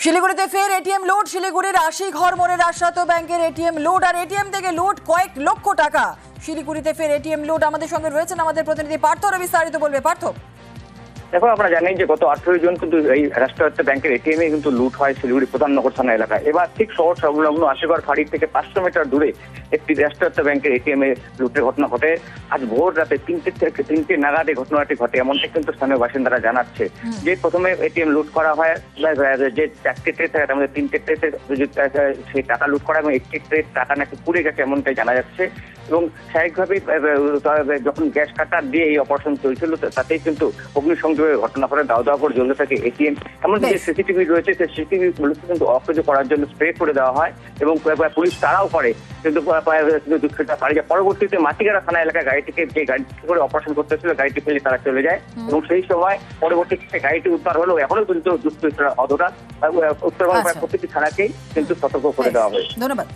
শিলিগুড়িতে ফের এটিএম লুট। শিলিগুড়ির ৮০ ঘর মোড়ের আশ্রাত ব্যাংকের এটিএম লুট আর এটিএম থেকে লুট কয়েক লক্ষ টাকা। শিলিগুড়িতে ফের এটিএম লুট। আমাদের সঙ্গে রয়েছেন আমাদের প্রতিনিধি পার্থ। বিস্তারিত বলবে পার্থ। দেখো, আপনারা জানেন যে গত 18 জন কিন্তু এই রাষ্ট্রায়ত্ত ব্যাংকের এটিএম এ কিন্তু লুট হয় শিলিগুড়ি প্রধাননগর থানা এলাকায়। এবার ঠিক শহর সংলগ্ন ৮০ ঘর ফাঁড়ি থেকে ৫০০ মিটার দূরে একটি রাষ্ট্রায়ত্ত ব্যাংকের এটিএম এ লুটের ঘটনা ঘটে। আজ ভোর রাতে ৩টে নাগাদে ঘটনাটি ঘটে, এমনটা কিন্তু স্থানীয় বাসিন্দারা জানাচ্ছে। যে প্রথমে এটিএম লুট করা হয়, যে ৪টি ট্রে থাকে তার মধ্যে ৩টে ট্রেতে সেই টাকা লুট করা এবং একটি ট্রে টাকা নাকি পুড়ে গেছে এমনটাই জানা যাচ্ছে। এবং স্বাভাবিকভাবেই যখন গ্যাস কাটার দিয়ে এই অপারেশন চলছিল তাতেই কিন্তু অগ্নিসংযোগের ঘটনা ঘটে, দাও দাও করে জ্বলতে থাকে এটিএম। এমনকি যে সিসিটিভি রয়েছে সেই সিসিটিভি গুলোকে কিন্তু অকেজ করার জন্য স্প্রে করে দেওয়া হয় এবং পুলিশ তারাও করে, কিন্তু পরবর্তীতে মাটিগাড়া থানা এলাকায় গাড়িটিকে যে গাড়ি করে অপারেশন করতেছিল গাড়িটি ফেলে তারা চলে যায় এবং সেই সময় পরবর্তীতে গাড়িটি উদ্ধার হলেও এখনো কিন্তু দুষ্কৃতীরা অধরা। উত্তরবঙ্গের প্রতিটি থানাকেই কিন্তু সতর্ক করে দেওয়া হয়েছে। ধন্যবাদ।